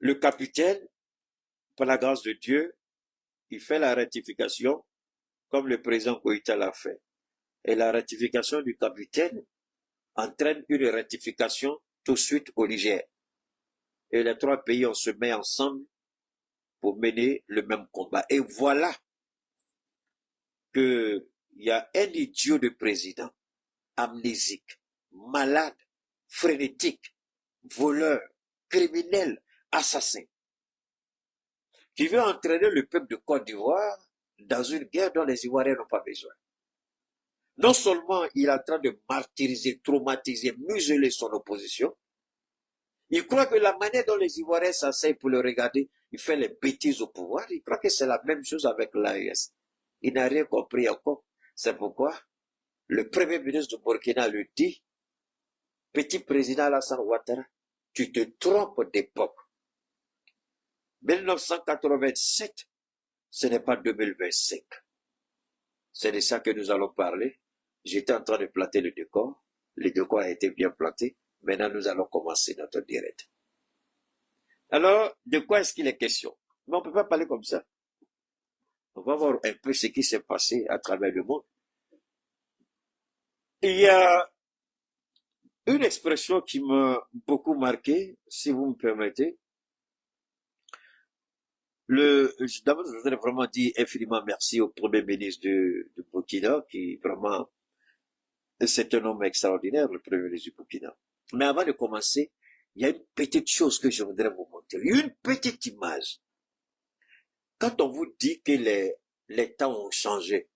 Le capitaine, par la grâce de Dieu, il fait la ratification comme le président Koïta l'a fait. Et la ratification du capitaine entraîne une ratification tout de suite au Niger. Et les trois pays, on se met ensemble pour mener le même combat. Et voilà qu'il y a un idiot de président, amnésique, malade, frénétique, voleur, criminel, assassin, qui veut entraîner le peuple de Côte d'Ivoire dans une guerre dont les Ivoiriens n'ont pas besoin. Non seulement il est en train de martyriser, traumatiser, museler son opposition, il croit que la manière dont les Ivoiriens s'asseyent pour le regarder, il fait les bêtises au pouvoir. Il croit que c'est la même chose avec l'AES. Il n'a rien compris encore. C'est pourquoi le premier ministre du Burkina le dit, petit président Alassane Ouattara, tu te trompes d'époque. 1987, ce n'est pas 2025. C'est de ça que nous allons parler. J'étais en train de planter le décor. Le décor a été bien planté. Maintenant, nous allons commencer notre direct. Alors, de quoi est-ce qu'il est question? Mais on ne peut pas parler comme ça. On va voir un peu ce qui s'est passé à travers le monde. Il y a une expression qui m'a beaucoup marqué, si vous me permettez. D'abord, je voudrais vraiment dire infiniment merci au Premier ministre de Burkina, qui vraiment, c'est un homme extraordinaire, le Premier ministre du Burkina. Mais avant de commencer, il y a une petite chose que je voudrais vous montrer. Une petite image. Quand on vous dit que les temps ont changé,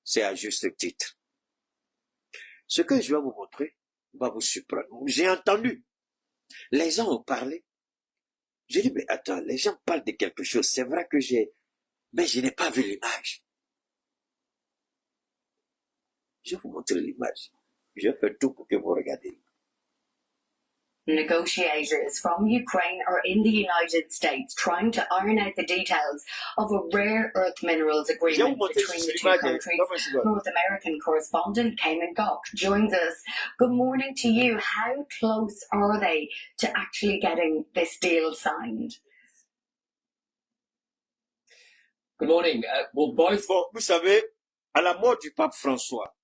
c'est à juste titre. Ce que je vais vous montrer va vous surprendre. J'ai entendu. Les gens ont parlé. J'ai dit, mais attends, les gens parlent de quelque chose. C'est vrai que mais je n'ai pas vu l'image. Je vais vous montrer l'image. Je vais faire tout pour que vous regardiez. Negotiators from Ukraine are in the United States trying to iron out the details of a rare earth minerals agreement between the two countries. North American correspondent Cayman Gok joins us. Good morning to you. How close are they to actually getting this deal signed? Good morning. Well, both. Bon, vous savez, à la mort du pape François,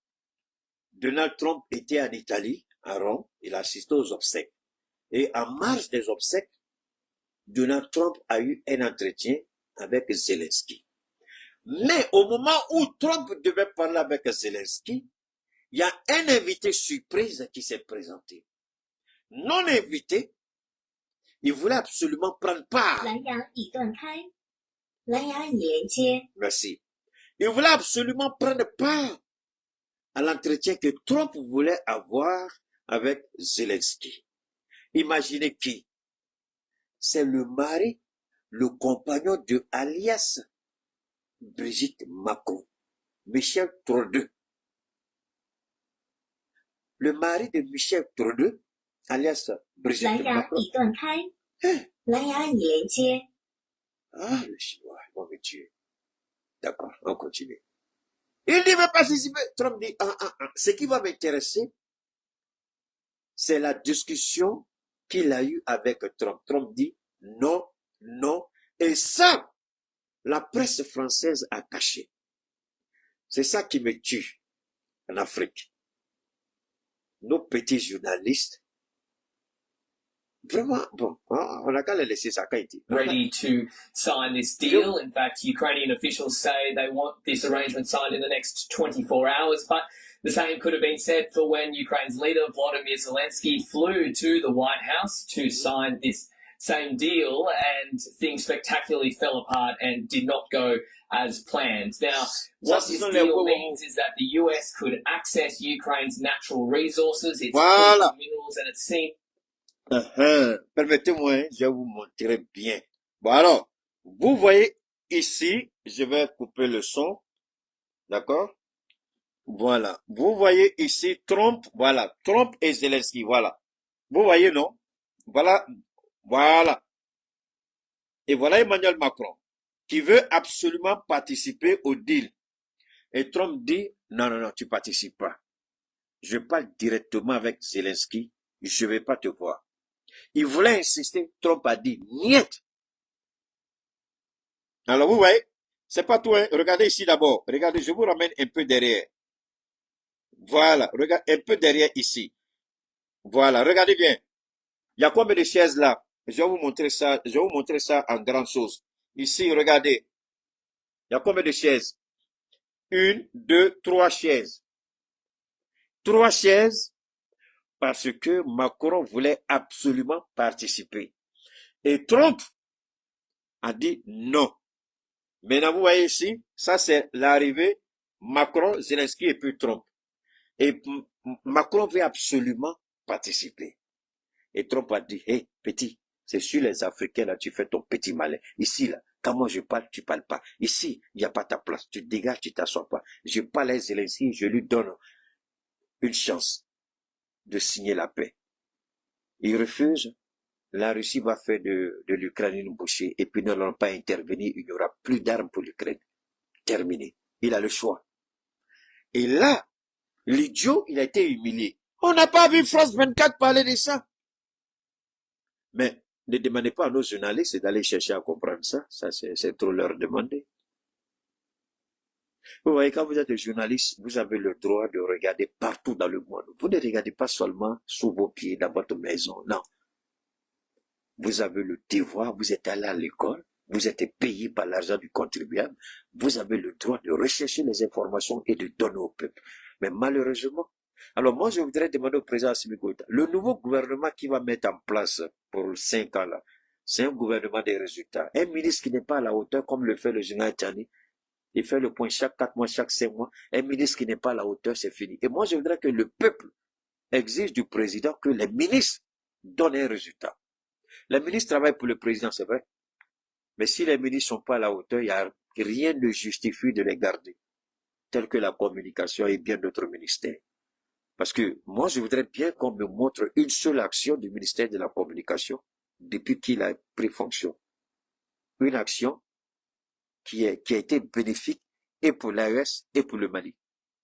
Donald Trump était en Italie, à Rome. Il assistait aux obsèques. Et en marge des obsèques, Donald Trump a eu un entretien avec Zelensky. Mais au moment où Trump devait parler avec Zelensky, il y a un invité surprise qui s'est présenté. Non invité, il voulait absolument prendre part. Merci. Il voulait absolument prendre part à l'entretien que Trump voulait avoir avec Zelensky. Imaginez qui? C'est le mari, le compagnon de alias Brigitte Macron, Michel Trudeau. Le mari de Michel Trudeau, alias Brigitte Macron. Ah, le chinois, il va me tuer. D'accord, on continue. Il dit, mais participer. Trump dit, ce qui va m'intéresser, c'est la discussion qu'il a eue avec Trump. Trump dit, non, non. Et ça, la presse française a caché. C'est ça qui me tue en Afrique. Nos petits journalistes, vraiment, bon, on a qu'à les laisser ça quand il dit. Ready to sign this deal. In fact, Ukrainian officials say they want this arrangement signed in the next 24 hours. But the same could have been said for when Ukraine's leader, Volodymyr Zelensky, flew to the White House to sign this same deal, and things spectacularly fell apart and did not go as planned. Now, what this deal means is that the US could access Ukraine's natural resources, its minerals, and its sea. Permettez-moi, je vais vous montrer bien. Bon, alors, vous voyez ici, je vais couper le son. D'accord? Voilà. Vous voyez ici Trump, voilà. Trump et Zelensky, voilà. Vous voyez, non? Voilà. Voilà. Et voilà Emmanuel Macron, qui veut absolument participer au deal. Et Trump dit, non, non, non, tu participes pas. Je parle directement avec Zelensky, je vais pas te voir. Il voulait insister, Trump a dit, niet, Alors, vous voyez, c'est pas tout, hein. Regardez ici d'abord. Regardez, je vous ramène un peu derrière. Voilà, regarde un peu derrière ici. Voilà, regardez bien. Il y a combien de chaises là? Je vais vous montrer ça, je vais vous montrer ça en grande chose. Ici, regardez. Il y a combien de chaises? Une, deux, trois chaises. Trois chaises parce que Macron voulait absolument participer. Et Trump a dit non. Maintenant, vous voyez ici, ça c'est l'arrivée Macron, Zelensky et puis Trump. Et Macron veut absolument participer. Et Trump a dit, hé, petit, c'est sur les Africains, là, tu fais ton petit malin. Ici, là, quand moi je parle, tu parles pas. Ici, il n'y a pas ta place. Tu te dégages, tu t'assois pas. Je parle à Zelensky, je lui donne une chance de signer la paix. Il refuse. La Russie va faire de l'Ukraine une bouchée et puis ne l'ont pas intervenir. Il n'y aura plus d'armes pour l'Ukraine. Terminé. Il a le choix. Et là, l'idiot, il a été humilié. On n'a pas vu France 24 parler de ça. Mais ne demandez pas à nos journalistes d'aller chercher à comprendre ça. Ça, c'est trop leur demander. Vous voyez, quand vous êtes journaliste, vous avez le droit de regarder partout dans le monde. Vous ne regardez pas seulement sous vos pieds dans votre maison. Non. Vous avez le devoir, vous êtes allé à l'école, vous êtes payé par l'argent du contribuable. Vous avez le droit de rechercher les informations et de donner au peuple. Mais malheureusement, alors moi je voudrais demander au président Assimi Goïta, le nouveau gouvernement qui va mettre en place pour 5 ans là, c'est un gouvernement des résultats. Un ministre qui n'est pas à la hauteur comme le fait le général Tchani, il fait le point chaque 4 mois, chaque 5 mois. Un ministre qui n'est pas à la hauteur, c'est fini. Et moi je voudrais que le peuple exige du président que les ministres donnent un résultat. Les ministres travaillent pour le président, c'est vrai. Mais si les ministres ne sont pas à la hauteur, il n'y a rien ne justifie de les garder. Tel que la communication et bien d'autres ministères. Parce que moi, je voudrais bien qu'on me montre une seule action du ministère de la Communication depuis qu'il a pris fonction. Une action qui a été bénéfique et pour l'AES et pour le Mali.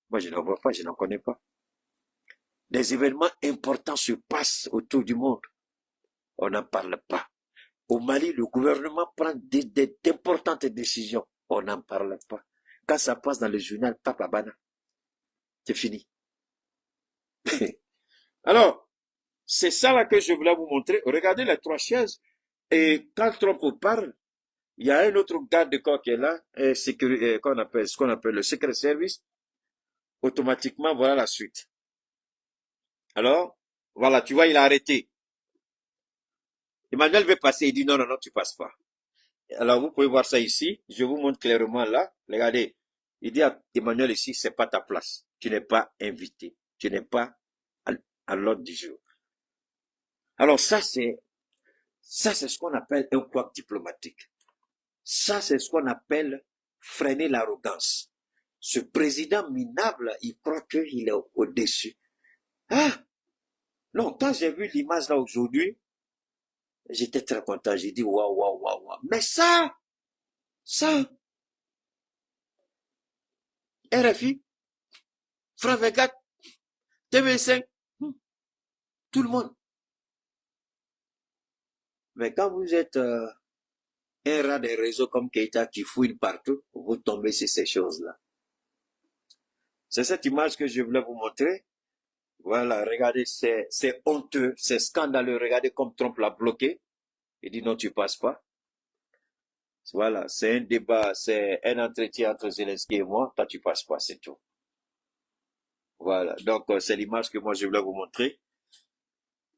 Moi, je n'en vois pas, je n'en connais pas. Des événements importants se passent autour du monde. On n'en parle pas. Au Mali, le gouvernement prend d'importantes décisions. On n'en parle pas. Quand ça passe dans le journal, Papa Bana, c'est fini. Alors, c'est ça là que je voulais vous montrer. Regardez les trois chaises. Et quand Trump parle, il y a un autre garde de corps qui est là, ce qu'on appelle le Secret Service. Automatiquement, voilà la suite. Alors, voilà, tu vois, il a arrêté. Emmanuel veut passer, il dit non, non, non, tu passes pas. Alors, vous pouvez voir ça ici. Je vous montre clairement là. Regardez. Il dit à Emmanuel ici, c'est pas ta place. Tu n'es pas invité. Tu n'es pas à l'ordre du jour. Alors, ça, c'est ce qu'on appelle un couac diplomatique. Ça, c'est ce qu'on appelle freiner l'arrogance. Ce président minable, il croit qu'il est au-dessus. Ah! Non, quand j'ai vu l'image là aujourd'hui, j'étais très content. J'ai dit, waouh, waouh, waouh, waouh. Mais ça, RFI, France 24, TV5, tout le monde. Mais quand vous êtes un rat des réseaux comme Keïta qui fouille partout, vous tombez sur ces choses-là. C'est cette image que je voulais vous montrer. Voilà, regardez, c'est honteux, c'est scandaleux. Regardez comme Trump l'a bloqué. Il dit non, tu passes pas. Voilà, c'est un débat, c'est un entretien entre Zelensky et moi. Toi, tu passes pas, c'est tout. Voilà, donc c'est l'image que moi je voulais vous montrer.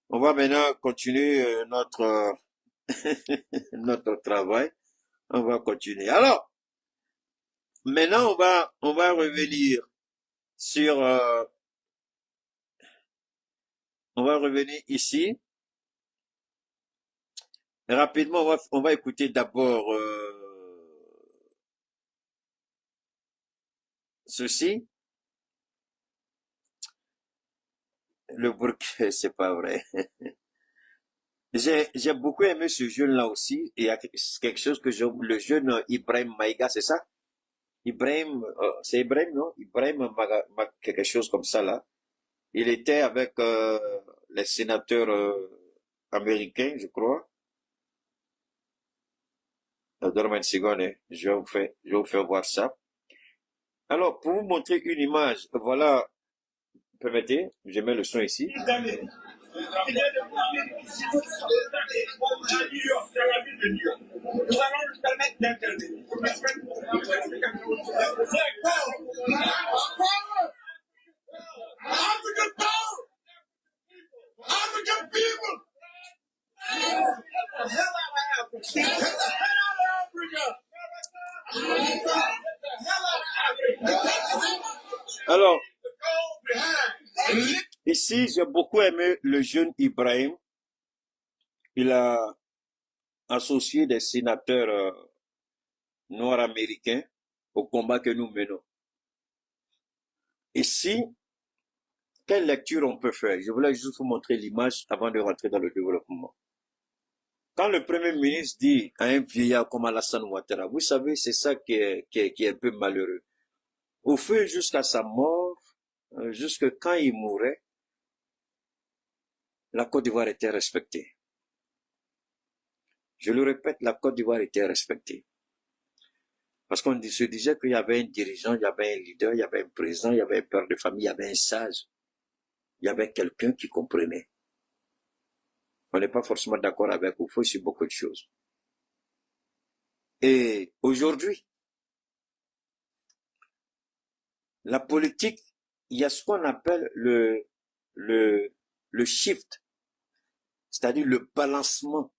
On va maintenant continuer notre notre travail. On va continuer. Alors, maintenant on va revenir sur on va revenir ici. Rapidement, on va écouter d'abord ceci. Le Burkina, c'est pas vrai. J'ai beaucoup aimé ce jeune-là aussi. Il y a quelque chose que le jeune Ibrahim Maïga, c'est ça? Ibrahim, c'est Ibrahim, non? Ibrahim quelque chose comme ça là. Il était avec les sénateurs américains, je crois. Donne-moi une seconde, hein. Je vais vous faire voir ça. Alors, pour vous montrer une image, voilà, permettez, je mets le son ici. Alors, ici, j'ai beaucoup aimé le jeune Ibrahim. Il a associé des sénateurs noirs américains au combat que nous menons. Ici, quelle lecture on peut faire? Je voulais juste vous montrer l'image avant de rentrer dans le développement. Quand le Premier ministre dit à un vieillard comme Alassane Ouattara, vous savez, c'est ça qui est un peu malheureux. Au feu jusqu'à sa mort, jusque quand il mourait, la Côte d'Ivoire était respectée. Je le répète, la Côte d'Ivoire était respectée. Parce qu'on se disait qu'il y avait un dirigeant, il y avait un leader, il y avait un président, il y avait un père de famille, il y avait un sage. Il y avait quelqu'un qui comprenait. On n'est pas forcément d'accord avec Oufou sur beaucoup de choses. Et aujourd'hui, la politique, il y a ce qu'on appelle le shift, c'est-à-dire le balancement.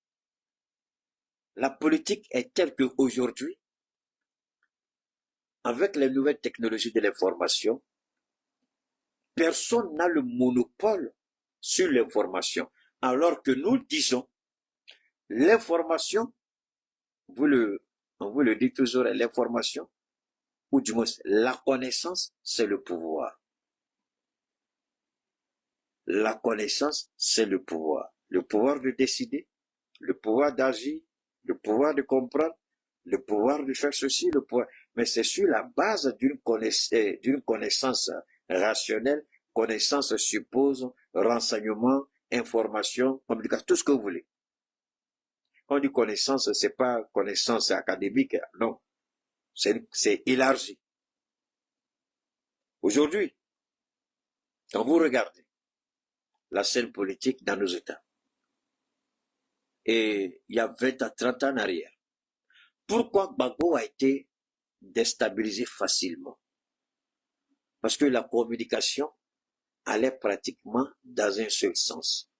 La politique est telle qu'aujourd'hui, avec les nouvelles technologies de l'information, personne n'a le monopole sur l'information. Alors que nous disons, l'information, on vous le dit toujours, l'information, ou du moins la connaissance, c'est le pouvoir. La connaissance, c'est le pouvoir. Le pouvoir de décider, le pouvoir d'agir, le pouvoir de comprendre, le pouvoir de faire ceci, le pouvoir. Mais c'est sur la base d'une connaissance rationnelle. Connaissance suppose renseignement, information, communication, tout ce que vous voulez. Quand on dit connaissance, c'est pas connaissance académique, non. C'est élargi. Aujourd'hui, quand vous regardez la scène politique dans nos États, et il y a 20 à 30 ans en arrière, pourquoi Gbagbo a été déstabilisé facilement? Parce que la communication allait pratiquement dans un seul sens.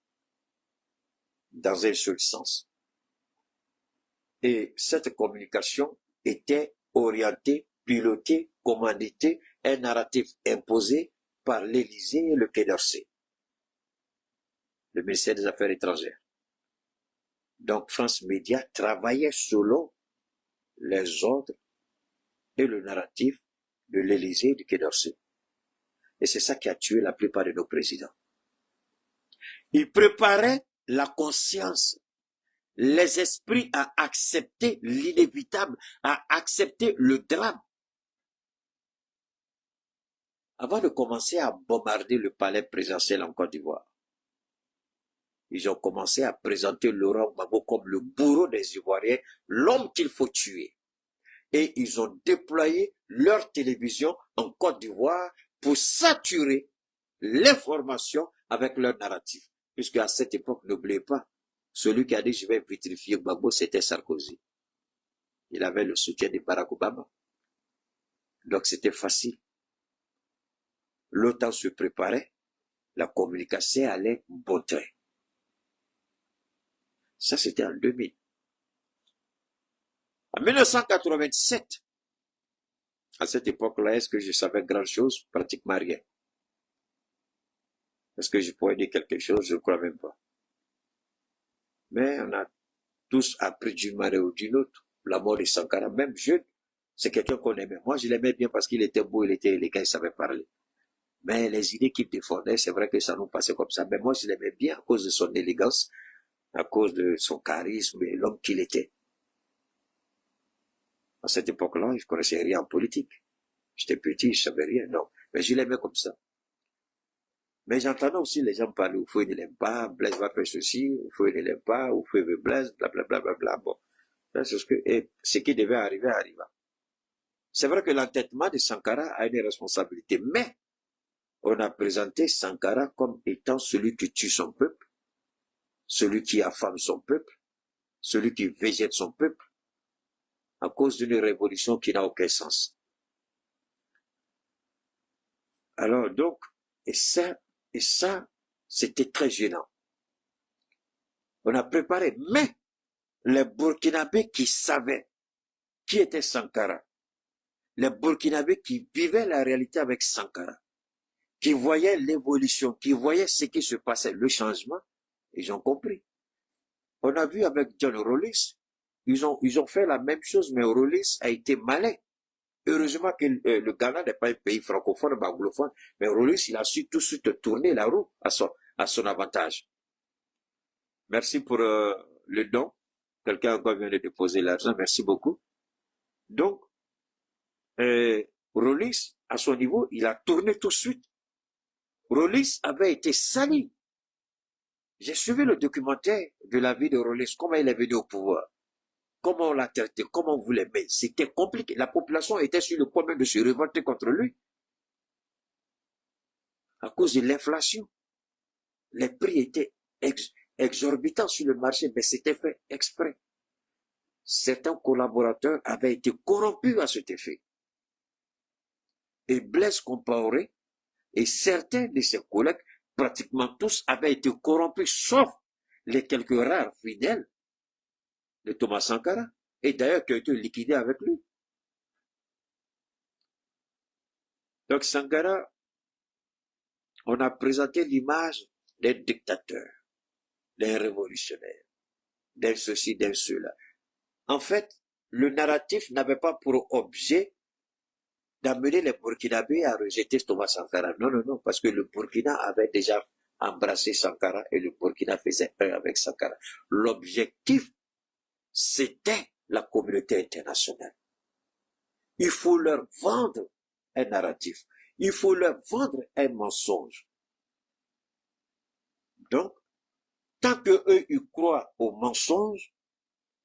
Dans un seul sens. Et cette communication était orientée, pilotée, commanditée, un narratif imposé par l'Élysée et le Quai d'Orsay, le ministère des Affaires étrangères. Donc France Média travaillait selon les ordres et le narratif de l'Élysée et du Quai d'Orsay. Et c'est ça qui a tué la plupart de nos présidents. Ils préparaient la conscience, les esprits à accepter l'inévitable, à accepter le drame. Avant de commencer à bombarder le palais présidentiel en Côte d'Ivoire, ils ont commencé à présenter Laurent Gbagbo comme le bourreau des Ivoiriens, l'homme qu'il faut tuer. Et ils ont déployé leur télévision en Côte d'Ivoire pour saturer l'information avec leur narratif. Puisque à cette époque, n'oubliez pas, celui qui a dit je vais vitrifier Gbagbo, c'était Sarkozy. Il avait le soutien de Barack Obama. Donc c'était facile. L'OTAN se préparait, la communication allait bon train. Ça, c'était en 2000. En 1987, à cette époque-là, est-ce que je savais grand chose? Pratiquement rien. Est-ce que je pourrais dire quelque chose? Je ne crois même pas. Mais on a tous appris d'une manière ou d'une autre. La mort de Sankara, même jeune, c'est quelqu'un qu'on aimait. Moi, je l'aimais bien parce qu'il était beau, il était élégant, il savait parler. Mais les idées qu'il défendait, c'est vrai que ça nous passait comme ça. Mais moi, je l'aimais bien à cause de son élégance, à cause de son charisme et l'homme qu'il était. À cette époque-là, je ne connaissais rien en politique. J'étais petit, je ne savais rien, non. Mais je l'aimais comme ça. Mais j'entendais aussi les gens parler, Oufoué ne l'aime pas, Blaise va faire ceci, Oufoué ne l'aime pas, Oufoué veut Blaise, blablabla. Bon. C'est ce qui devait arriver arriva. C'est vrai que l'entêtement de Sankara a une responsabilité, mais on a présenté Sankara comme étant celui qui tue son peuple, celui qui affame son peuple, celui qui végète son peuple, à cause d'une révolution qui n'a aucun sens. Alors donc, et ça, c'était très gênant. On a préparé, mais les Burkinabés qui savaient qui était Sankara, les Burkinabés qui vivaient la réalité avec Sankara, qui voyaient l'évolution, qui voyaient ce qui se passait, le changement, ils ont compris. On a vu avec John Rawlings, ils ont fait la même chose, mais Rawlings a été malin. Heureusement que le Ghana n'est pas un pays francophone, mais anglophone, mais Rawlings, il a su tout de suite tourner la roue à son avantage. Merci pour le don. Quelqu'un encore vient de déposer l'argent, merci beaucoup. Donc, Rawlings, à son niveau, il a tourné tout de suite. Rawlings avait été sali. J'ai suivi le documentaire de la vie de Rawlings, comment il est venu au pouvoir, comment on l'a traité, comment on voulait, mais c'était compliqué. La population était sur le point même de se révolter contre lui. À cause de l'inflation. Les prix étaient exorbitants sur le marché, mais c'était fait exprès. Certains collaborateurs avaient été corrompus à cet effet. Et Blaise Compaoré et certains de ses collègues, pratiquement tous, avaient été corrompus, sauf les quelques rares fidèles de Thomas Sankara, et d'ailleurs qui ont été liquidés avec lui. Donc Sankara, on a présenté l'image d'un dictateur, d'un révolutionnaire, d'un ceci, d'un cela. En fait, le narratif n'avait pas pour objet d'amener les Burkinabés à rejeter Thomas Sankara. Non, non, non, parce que le Burkina avait déjà embrassé Sankara et le Burkina faisait un avec Sankara. L'objectif, c'était la communauté internationale. Il faut leur vendre un narratif. Il faut leur vendre un mensonge. Donc, tant qu'eux, ils croient au mensonge,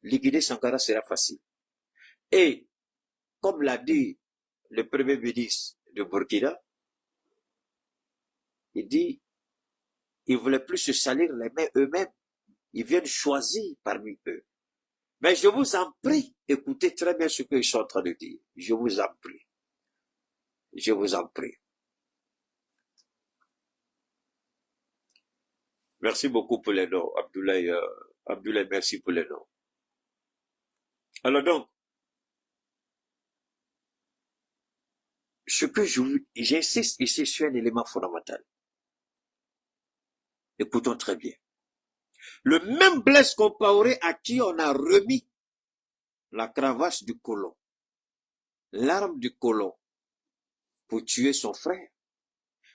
liquider Sankara sera facile. Et, comme l'a dit le premier ministre de Burkina, il dit, ils ne voulaient plus se salir les mains eux-mêmes. Ils viennent choisir parmi eux. Mais je vous en prie, écoutez très bien ce que je suis en train de dire. Je vous en prie. Je vous en prie. Merci beaucoup pour les noms, Abdoulaye. Abdoulaye, merci pour les noms. Alors donc, ce que j'insiste ici sur un élément fondamental. Écoutons très bien. Le même Blaise Compaoré à qui on a remis la cravache du colon, l'arme du colon pour tuer son frère,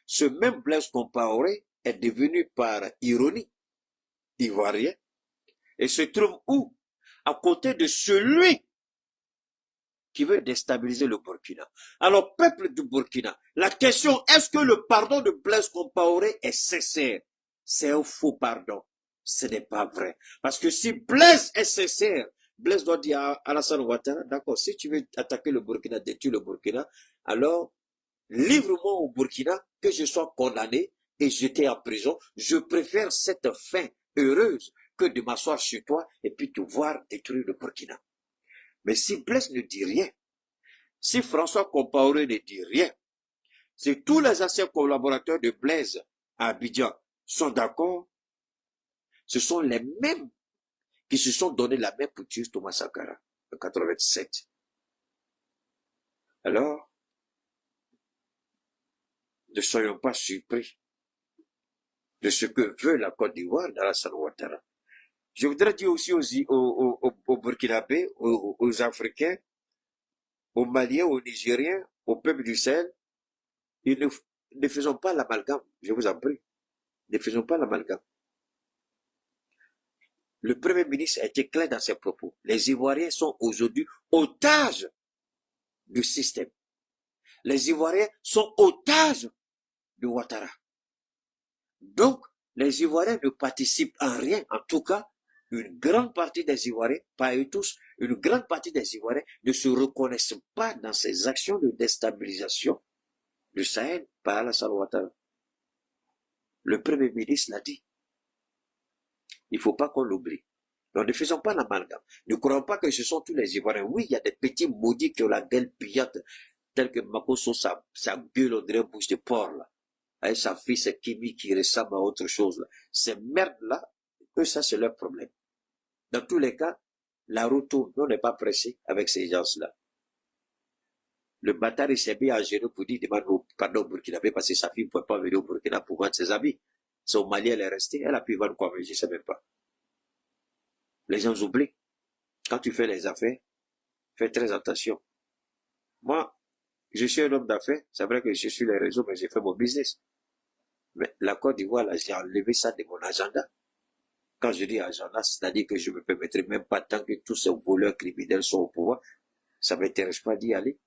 ce même Blaise Compaoré est devenu par ironie ivoirien et se trouve où? À côté de celui qui veut déstabiliser le Burkina. Alors, peuple du Burkina, la question, est-ce que le pardon de Blaise Compaoré est sincère? C'est un faux pardon. Ce n'est pas vrai. Parce que si Blaise est sincère, Blaise doit dire à Alassane Ouattara, d'accord, si tu veux attaquer le Burkina, détruire le Burkina, alors livre-moi au Burkina, que je sois condamné et jeté en prison. Je préfère cette fin heureuse que de m'asseoir chez toi et puis te voir détruire le Burkina. Mais si Blaise ne dit rien, si François Compaoré ne dit rien, si tous les anciens collaborateurs de Blaise à Abidjan sont d'accord, ce sont les mêmes qui se sont donné la main pour tuer Thomas Sankara en 87. Alors, ne soyons pas surpris de ce que veut la Côte d'Ivoire d'Alassane Ouattara. Je voudrais dire aussi aux Burkinabés, aux Africains, aux Maliens, aux Nigériens, au peuple du Sahel, ne faisons pas l'amalgame, je vous en prie. Ne faisons pas l'amalgame. Le Premier ministre a été clair dans ses propos. Les Ivoiriens sont aujourd'hui otages du système. Les Ivoiriens sont otages de Ouattara. Donc, les Ivoiriens ne participent en rien, en tout cas, une grande partie des Ivoiriens, pas eux tous, une grande partie des Ivoiriens ne se reconnaissent pas dans ces actions de déstabilisation du Sahel par Alassane Ouattara. Le Premier ministre l'a dit. Il ne faut pas qu'on l'oublie. Donc ne faisons pas l'amalgame. Ne croyons pas que ce sont tous les Ivoiriens. Oui, il y a des petits maudits qui ont la gueule pillante, tels que Makosso, sa gueule, on dirait bouche de porc, là. Avec sa fille, c'est Kimi qui ressemble à autre chose, là. Ces merdes-là, eux, ça, c'est leur problème. Dans tous les cas, la route tourne. On n'est pas pressé avec ces gens-là. Le bâtard, il s'est mis à gérer pour dire, demande pardon au Burkinabé parce que sa fille ne pouvait pas venir au Burkina pour vendre ses habits. Son Mali, elle est restée. Elle a pu vendre quoi, mais je ne sais même pas. Les gens oublient. Quand tu fais les affaires, fais très attention. Moi, je suis un homme d'affaires. C'est vrai que je suis sur les réseaux, mais j'ai fait mon business. Mais la Côte d'Ivoire, là, j'ai enlevé ça de mon agenda. Quand je dis agenda, c'est-à-dire que je ne me permettrai même pas tant que tous ces voleurs criminels sont au pouvoir. Ça ne m'intéresse pas d'y aller.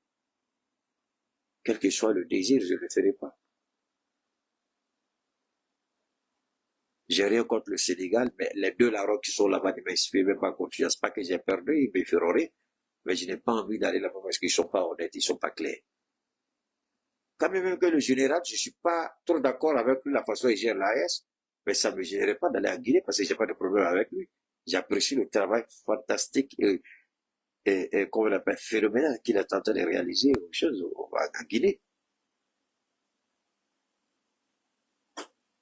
Quel que soit le désir, je ne le ferai pas. J'ai rien contre le Sénégal, mais les deux Larocques qui sont là-bas ne m'inspirent même pas confiance. Pas que j'ai perdu, ils me feront rien. Mais je n'ai pas envie d'aller là-bas parce qu'ils ne sont pas honnêtes, ils ne sont pas clairs. Quand même que le général, je ne suis pas trop d'accord avec lui, la façon dont il gère l'AS, mais ça ne me gênerait pas d'aller en Guinée parce que je n'ai pas de problème avec lui. J'apprécie le travail fantastique et comment on l'appelle, phénoménal qu'il est en train de réaliser aux choses en Guinée.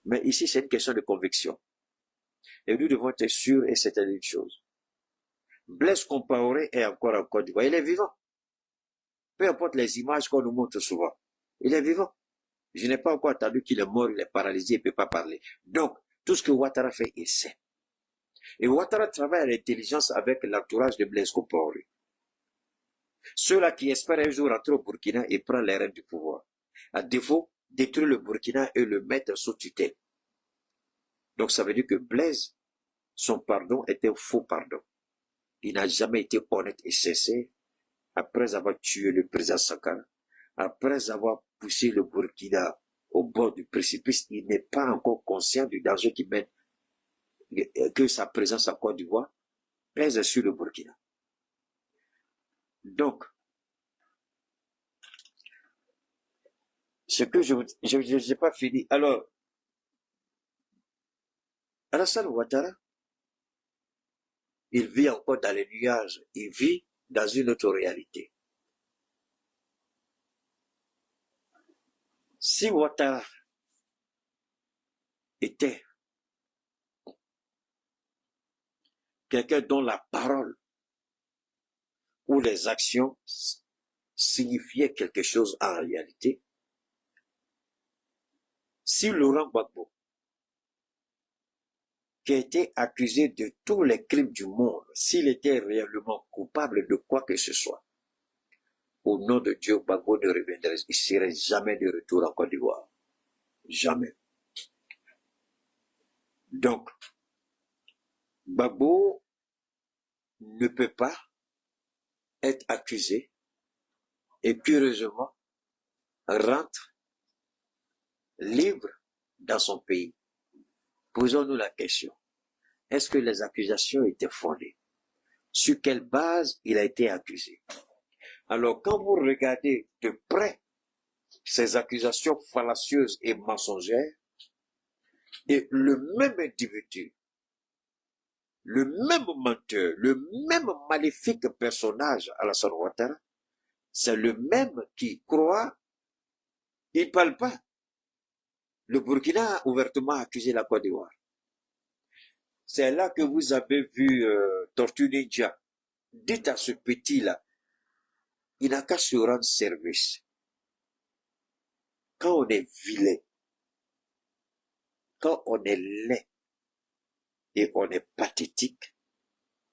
Mais ici, c'est une question de conviction. Et nous devons être sûrs et certaines d'une chose. Blaise Compaoré est encore en Côte d'Ivoire. Il est vivant. Peu importe les images qu'on nous montre souvent. Il est vivant. Je n'ai pas encore entendu qu'il est mort, il est paralysé, il ne peut pas parler. Donc, tout ce que Ouattara fait, il sait. Et Ouattara travaille à l'intelligence avec l'entourage de Blaise Compaoré. Ceux-là qui espèrent un jour rentrer au Burkina et prendre les rênes du pouvoir. À défaut, détruire le Burkina et le mettre sous tutelle. Donc ça veut dire que Blaise, son pardon était un faux pardon. Il n'a jamais été honnête et sincère après avoir tué le président Sankara, après avoir poussé le Burkina au bord du précipice. Il n'est pas encore conscient du danger qui mène, que sa présence en Côte d'Ivoire pèse sur le Burkina. Donc, ce que je n'ai pas fini. Alors, Alassane Ouattara, il vit encore dans les nuages. Il vit dans une autre réalité. Si Ouattara était quelqu'un dont la parole ou les actions signifiaient quelque chose en réalité, si Laurent Gbagbo, qui a été accusé de tous les crimes du monde, s'il était réellement coupable de quoi que ce soit, au nom de Dieu, Gbagbo ne reviendrait, il ne serait jamais de retour en Côte d'Ivoire. Jamais. Donc, Gbagbo ne peut pas être accusé et curieusement rentre libre dans son pays. Posons-nous la question. Est-ce que les accusations étaient fondées? Sur quelle base il a été accusé? Alors, quand vous regardez de près ces accusations fallacieuses et mensongères, et le même individu, le même menteur, le même maléfique personnage, Alassane Ouattara, c'est le même qui croit, il ne parle pas. Le Burkina a ouvertement accusé la Côte d'Ivoire. C'est là que vous avez vu Tortue Ninja. Dites à ce petit-là, il n'a qu'à se rendre service. Quand on est vilain, quand on est laid et on est pathétique,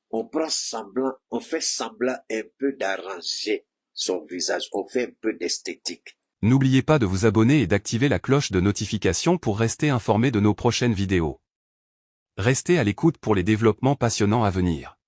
on prend semblant, on fait semblant un peu d'arranger son visage, on fait un peu d'esthétique. N'oubliez pas de vous abonner et d'activer la cloche de notification pour rester informé de nos prochaines vidéos. Restez à l'écoute pour les développements passionnants à venir.